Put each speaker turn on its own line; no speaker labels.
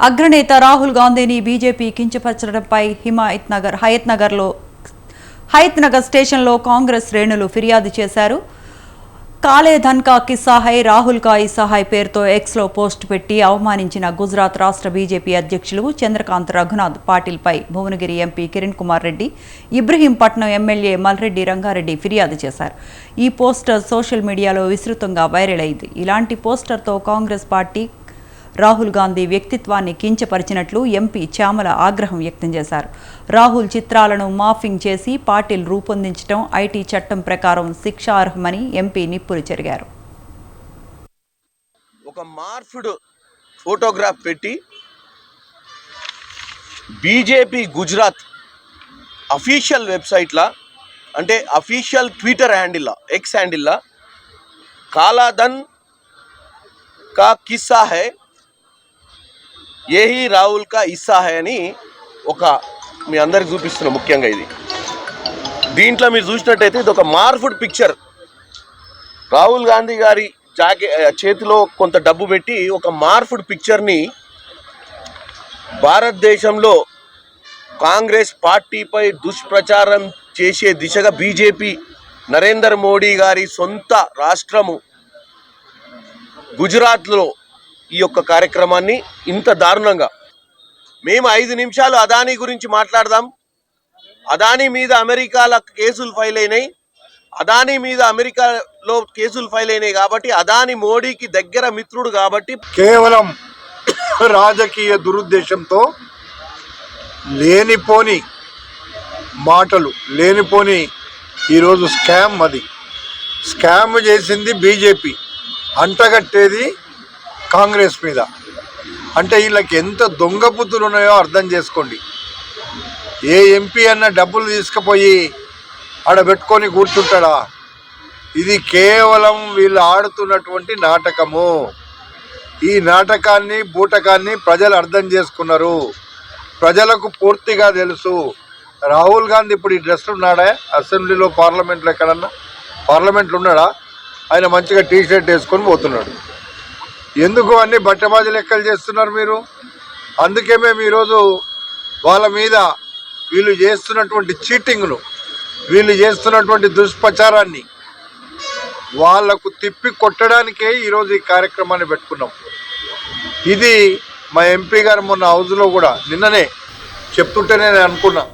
అగ్రనేత రాహుల్ గాంధీని బీజేపీ కించపరచడంపై హయత్ నగర్ స్టేషన్లో కాంగ్రెస్ శ్రేణులు ఫిర్యాదు చేశారు. కాలే ధన్ కా కిస్సా హై, రాహుల్ కా ఇస్సా హై పేరుతో ఎక్స్లో పోస్ట్ పెట్టి అవమానించిన గుజరాత్ రాష్ట్ర బీజేపీ అధ్యక్షులు చంద్రకాంత్ రఘునాథ్ పాటిల్పై భువనగిరి ఎంపీ కిరణ్ కుమార్ రెడ్డి, ఇబ్రహీంపట్నం ఎమ్మెల్యే మల్రెడ్డి రంగారెడ్డి ఫిర్యాదు చేశారు. ఈ పోస్టర్ సోషల్ మీడియాలో విస్తృతంగా వైరల్ అయింది. ఇలాంటి పోస్టర్తో కాంగ్రెస్ పార్టీ రాహుల్ గాంధీ వ్యక్తిత్వాన్ని కించపరిచినట్లు ఎంపీ చామల ఆగ్రహం వ్యక్తం చేశారు. రాహుల్ చిత్రాలను మార్ఫింగ్ చేసి పాటిల్ రూపొందించడం ఐటీ చట్టం ప్రకారం శిక్షార్హమని ఎంపీ నిప్పులు చెరిగారు.
ఒక మార్ఫ్డ్ ఫోటోగ్రాఫ్ పెట్టి బీజేపీ గుజరాత్ అఫీషియల్ వెబ్సైట్లా, అంటే అఫీషియల్ ట్విట్టర్ హ్యాండిల్లా, ఎక్స్ హ్యాండిల్లా కాలా ధన్ కా కిస్సా హై, ఏహీ రాహుల్ కా ఇస్సా హై అని ఒక మీ అందరికి చూపిస్తున్న ముఖ్యంగా ఇది. దీంట్లో మీరు చూసినట్టయితే ఇది ఒక మార్ఫ్డ్ పిక్చర్. రాహుల్ గాంధీ గారి చేతిలో కొంత డబ్బు పెట్టి ఒక మార్ఫ్డ్ పిక్చర్ని భారతదేశంలో కాంగ్రెస్ పార్టీపై దుష్ప్రచారం చేసే దిశగా బీజేపీ నరేంద్ర మోడీ గారి సొంత రాష్ట్రము గుజరాత్లో ఈ యొక్క కార్యక్రమాన్ని ఇంత దారుణంగా, మేము 5 నిమిషాలు అదానీ గురించి మాట్లాడదాం. అదానీ మీద అమెరికాలో కేసులు ఫైల్ అయినాయి, అదానీ మీద అమెరికాలో కేసులు ఫైల్ అయినాయి కాబట్టి అదానీ మోడీకి దగ్గర మిత్రుడు కాబట్టి
కేవలం రాజకీయ దురుద్దేశంతో లేనిపోని మాటలు, లేనిపోని ఈరోజు స్కామ్, అది స్కామ్ చేసింది బీజేపీ, అంటగట్టేది కాంగ్రెస్ మీద. అంటే వీళ్ళకి ఎంత దొంగ బుద్ధులు ఉన్నాయో అర్థం చేసుకోండి. ఏ ఎంపీ అన్న డబ్బులు తీసుకుపోయి ఆడబెట్టుకొని కూర్చుంటాడా? ఇది కేవలం వీళ్ళు ఆడుతున్నటువంటి నాటకము. ఈ నాటకాన్ని, బూటకాన్ని ప్రజలు అర్థం చేసుకున్నారు. ప్రజలకు పూర్తిగా తెలుసు. రాహుల్ గాంధీ ఇప్పుడు ఈ డ్రెస్లు ఉన్నాడా అసెంబ్లీలో, పార్లమెంట్లో, ఎక్కడన్నా పార్లమెంట్లో ఉన్నాడా? ఆయన మంచిగా టీషర్ట్ వేసుకొని పోతున్నాడు. ఎందుకు అన్ని బట్టబాజీ లెక్కలు చేస్తున్నారు మీరు? అందుకే మేము ఈరోజు వాళ్ళ మీద వీళ్ళు చేస్తున్నటువంటి చీటింగ్ను, వీళ్ళు చేస్తున్నటువంటి దుష్ప్రచారాన్ని వాళ్లకు తిప్పి కొట్టడానికే ఈరోజు ఈ కార్యక్రమాన్ని పెట్టుకున్నాం. ఇది మా ఎంపీ గారు మొన్న హౌస్లో కూడా నిన్ననే చెప్తుంటేనే నేను అనుకున్నా,